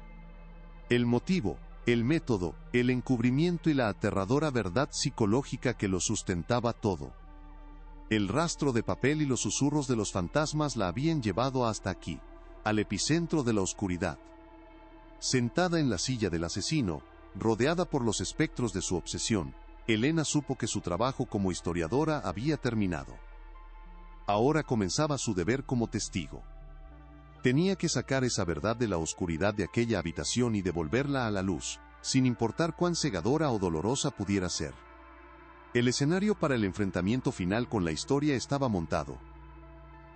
El motivo, el método, el encubrimiento y la aterradora verdad psicológica que lo sustentaba todo. El rastro de papel y los susurros de los fantasmas la habían llevado hasta aquí, al epicentro de la oscuridad. Sentada en la silla del asesino, rodeada por los espectros de su obsesión, Elena supo que su trabajo como historiadora había terminado. Ahora comenzaba su deber como testigo. Tenía que sacar esa verdad de la oscuridad de aquella habitación y devolverla a la luz, sin importar cuán cegadora o dolorosa pudiera ser. El escenario para el enfrentamiento final con la historia estaba montado.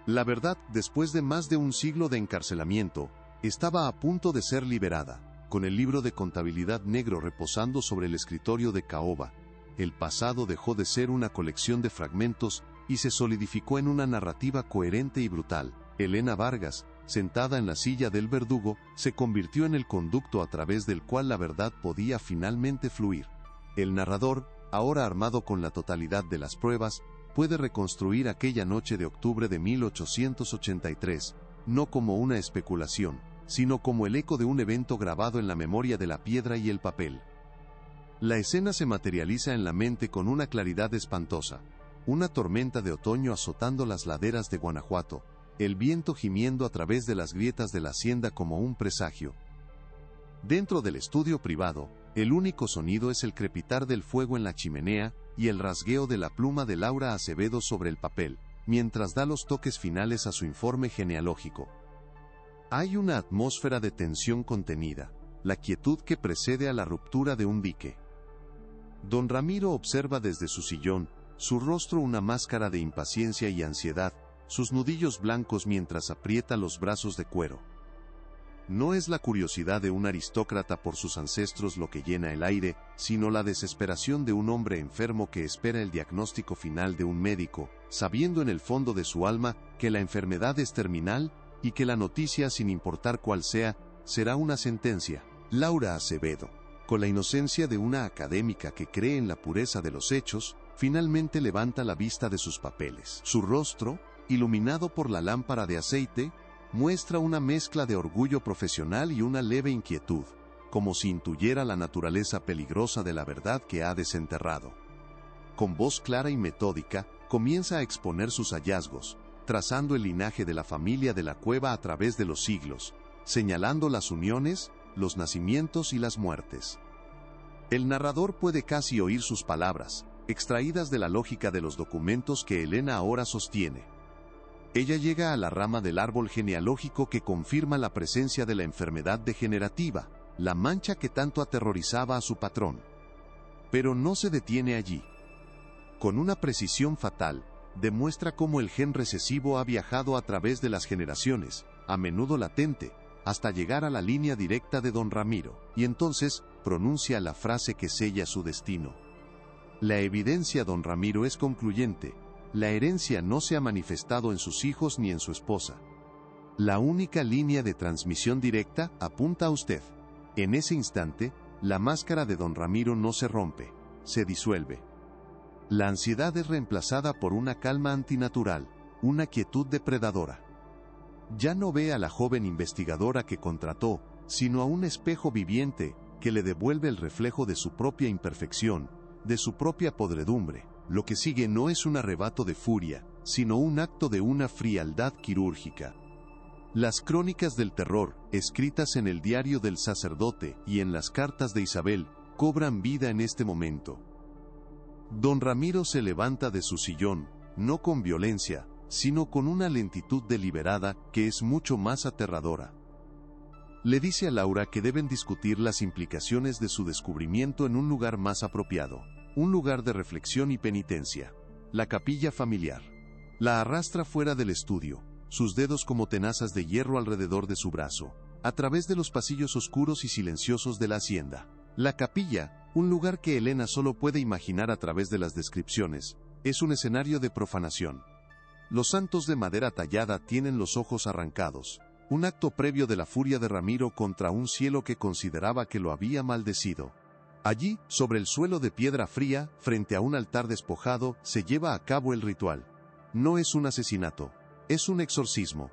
La verdad, después de más de un siglo de encarcelamiento, estaba a punto de ser liberada. con el libro de contabilidad negro reposando sobre el escritorio de Caoba, el pasado dejó de ser una colección de fragmentos y se solidificó en una narrativa coherente y brutal. Elena Vargas, sentada en la silla del verdugo, se convirtió en el conducto a través del cual la verdad podía finalmente fluir. El narrador, ahora armado con la totalidad de las pruebas, puede reconstruir aquella noche de octubre de 1883, no como una especulación, sino como el eco de un evento grabado en la memoria de la piedra y el papel. La escena se materializa en la mente con una claridad espantosa. Una tormenta de otoño azotando las laderas de Guanajuato, el viento gimiendo a través de las grietas de la hacienda como un presagio. Dentro del estudio privado, el único sonido es el crepitar del fuego en la chimenea y el rasgueo de la pluma de Laura Acevedo sobre el papel, mientras da los toques finales a su informe genealógico. Hay una atmósfera de tensión contenida, la quietud que precede a la ruptura de un dique. Don Ramiro observa desde su sillón, su rostro una máscara de impaciencia y ansiedad, sus nudillos blancos mientras aprieta los brazos de cuero. No es la curiosidad de un aristócrata por sus ancestros lo que llena el aire, sino la desesperación de un hombre enfermo que espera el diagnóstico final de un médico, sabiendo en el fondo de su alma que la enfermedad es terminal y que la noticia, sin importar cuál sea, será una sentencia. Laura Acevedo, con la inocencia de una académica que cree en la pureza de los hechos, finalmente levanta la vista de sus papeles. Su rostro, iluminado por la lámpara de aceite, muestra una mezcla de orgullo profesional y una leve inquietud, como si intuyera la naturaleza peligrosa de la verdad que ha desenterrado. Con voz clara y metódica, comienza a exponer sus hallazgos, trazando el linaje de la familia de la Cueva a través de los siglos, señalando las uniones, los nacimientos y las muertes. El narrador puede casi oír sus palabras, extraídas de la lógica de los documentos que Elena ahora sostiene. Ella llega a la rama del árbol genealógico que confirma la presencia de la enfermedad degenerativa, la mancha que tanto aterrorizaba a su patrón. Pero no se detiene allí. Con una precisión fatal, demuestra cómo el gen recesivo ha viajado a través de las generaciones, a menudo latente, hasta llegar a la línea directa de Don Ramiro, y entonces pronuncia la frase que sella su destino. La evidencia, Don Ramiro, es concluyente. La herencia no se ha manifestado en sus hijos ni en su esposa. La única línea de transmisión directa apunta a usted. En ese instante, la máscara de Don Ramiro no se rompe, se disuelve. La ansiedad es reemplazada por una calma antinatural, una quietud depredadora. Ya no ve a la joven investigadora que contrató, sino a un espejo viviente que le devuelve el reflejo de su propia imperfección, de su propia podredumbre. Lo que sigue no es un arrebato de furia, sino un acto de una frialdad quirúrgica. Las crónicas del terror, escritas en el diario del sacerdote y en las cartas de Isabel, cobran vida en este momento. Don Ramiro se levanta de su sillón, no con violencia, sino con una lentitud deliberada que es mucho más aterradora. Le dice a Laura que deben discutir las implicaciones de su descubrimiento en un lugar más apropiado. Un lugar de reflexión y penitencia. La capilla familiar. La arrastra fuera del estudio, sus dedos como tenazas de hierro alrededor de su brazo, a través de los pasillos oscuros y silenciosos de la hacienda. La capilla, un lugar que Elena solo puede imaginar a través de las descripciones, es un escenario de profanación. Los santos de madera tallada tienen los ojos arrancados, un acto previo de la furia de Ramiro contra un cielo que consideraba que lo había maldecido. Allí, sobre el suelo de piedra fría, frente a un altar despojado, se lleva a cabo el ritual. No es un asesinato, es un exorcismo.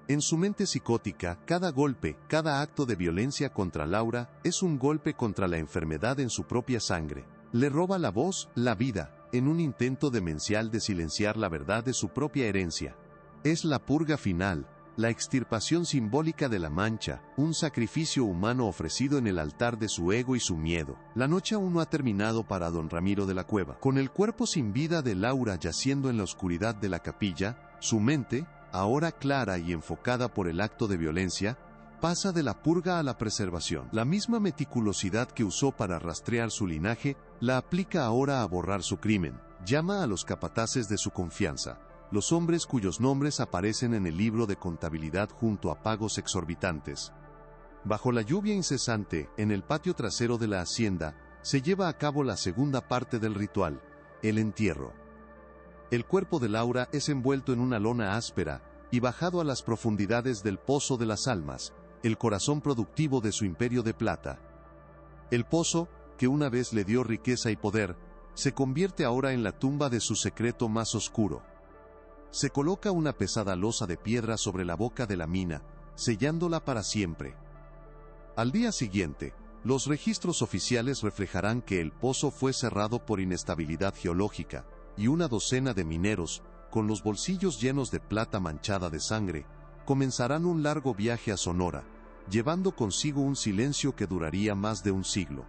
En su mente psicótica, cada golpe, cada acto de violencia contra Laura, es un golpe contra la enfermedad en su propia sangre. Le roba la voz, la vida, en un intento demencial de silenciar la verdad de su propia herencia. Es la purga final. La extirpación simbólica de la mancha, un sacrificio humano ofrecido en el altar de su ego y su miedo. La noche aún no ha terminado para Don Ramiro de la Cueva. Con el cuerpo sin vida de Laura yaciendo en la oscuridad de la capilla, su mente, ahora clara y enfocada por el acto de violencia, pasa de la purga a la preservación. La misma meticulosidad que usó para rastrear su linaje, la aplica ahora a borrar su crimen. Llama a los capataces de su confianza. Los hombres cuyos nombres aparecen en el libro de contabilidad junto a pagos exorbitantes. Bajo la lluvia incesante, en el patio trasero de la hacienda, se lleva a cabo la segunda parte del ritual, el entierro. El cuerpo de Laura es envuelto en una lona áspera y bajado a las profundidades del Pozo de las Almas, el corazón productivo de su imperio de plata. El pozo, que una vez le dio riqueza y poder, se convierte ahora en la tumba de su secreto más oscuro. Se coloca una pesada losa de piedra sobre la boca de la mina, sellándola para siempre. Al día siguiente, los registros oficiales reflejarán que el pozo fue cerrado por inestabilidad geológica, y una docena de mineros, con los bolsillos llenos de plata manchada de sangre, comenzarán un largo viaje a Sonora, llevando consigo un silencio que duraría más de un siglo.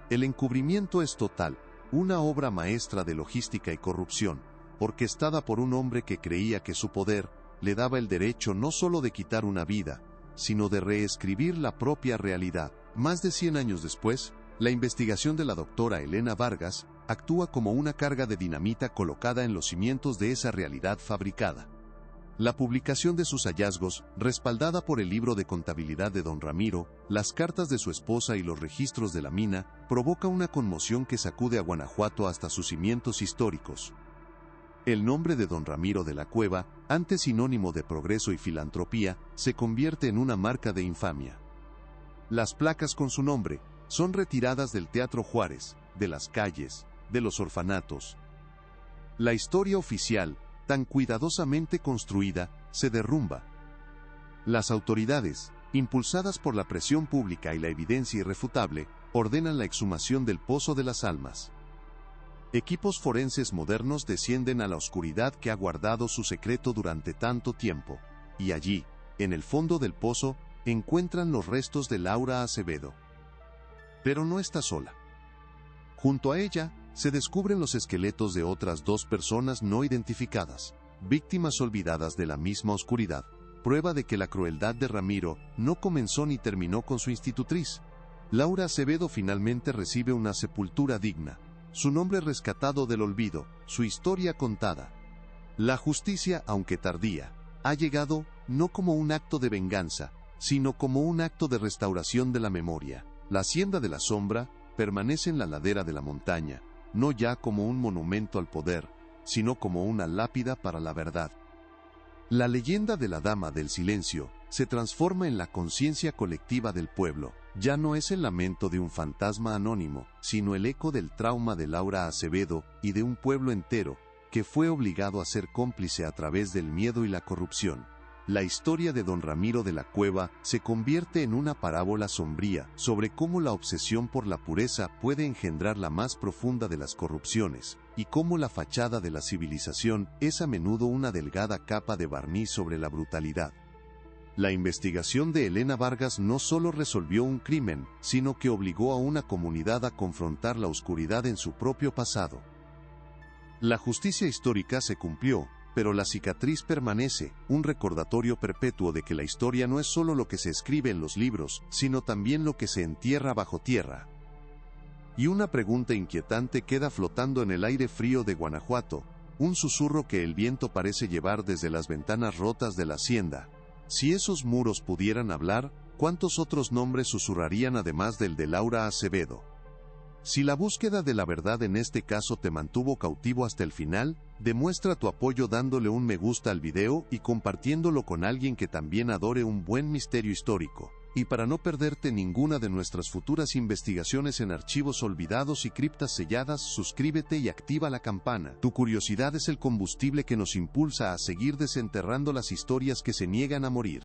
El encubrimiento es total, una obra maestra de logística y corrupción, orquestada por un hombre que creía que su poder le daba el derecho no solo de quitar una vida, sino de reescribir la propia realidad. Más de 100 años después, la investigación de la doctora Elena Vargas actúa como una carga de dinamita colocada en los cimientos de esa realidad fabricada. La publicación de sus hallazgos, respaldada por el libro de contabilidad de don Ramiro, las cartas de su esposa y los registros de la mina, provoca una conmoción que sacude a Guanajuato hasta sus cimientos históricos. El nombre de don Ramiro de la Cueva, antes sinónimo de progreso y filantropía, se convierte en una marca de infamia. Las placas con su nombre son retiradas del Teatro Juárez, de las calles, de los orfanatos. La historia oficial, tan cuidadosamente construida, se derrumba. Las autoridades, impulsadas por la presión pública y la evidencia irrefutable, ordenan la exhumación del Pozo de las Almas. Equipos forenses modernos descienden a la oscuridad que ha guardado su secreto durante tanto tiempo, y allí, en el fondo del pozo, encuentran los restos de Laura Acevedo. Pero no está sola. Junto a ella, se descubren los esqueletos de otras 2 personas no identificadas, víctimas olvidadas de la misma oscuridad, prueba de que la crueldad de Ramiro no comenzó ni terminó con su institutriz. Laura Acevedo finalmente recibe una sepultura digna, su nombre rescatado del olvido, su historia contada. La justicia, aunque tardía, ha llegado no como un acto de venganza, sino como un acto de restauración de la memoria. La Hacienda de la Sombra permanece en la ladera de la montaña, no ya como un monumento al poder, sino como una lápida para la verdad. La leyenda de la Dama del Silencio se transforma en la conciencia colectiva del pueblo. Ya no es el lamento de un fantasma anónimo, sino el eco del trauma de Laura Acevedo y de un pueblo entero, que fue obligado a ser cómplice a través del miedo y la corrupción. La historia de don Ramiro de la Cueva se convierte en una parábola sombría sobre cómo la obsesión por la pureza puede engendrar la más profunda de las corrupciones, y cómo la fachada de la civilización es a menudo una delgada capa de barniz sobre la brutalidad. La investigación de Elena Vargas no solo resolvió un crimen, sino que obligó a una comunidad a confrontar la oscuridad en su propio pasado. La justicia histórica se cumplió, pero la cicatriz permanece, un recordatorio perpetuo de que la historia no es solo lo que se escribe en los libros, sino también lo que se entierra bajo tierra. Y una pregunta inquietante queda flotando en el aire frío de Guanajuato, un susurro que el viento parece llevar desde las ventanas rotas de la hacienda. Si esos muros pudieran hablar, ¿cuántos otros nombres susurrarían además del de Laura Acevedo? Si la búsqueda de la verdad en este caso te mantuvo cautivo hasta el final, demuestra tu apoyo dándole un me gusta al video y compartiéndolo con alguien que también adore un buen misterio histórico. Y para no perderte ninguna de nuestras futuras investigaciones en archivos olvidados y criptas selladas, suscríbete y activa la campana. Tu curiosidad es el combustible que nos impulsa a seguir desenterrando las historias que se niegan a morir.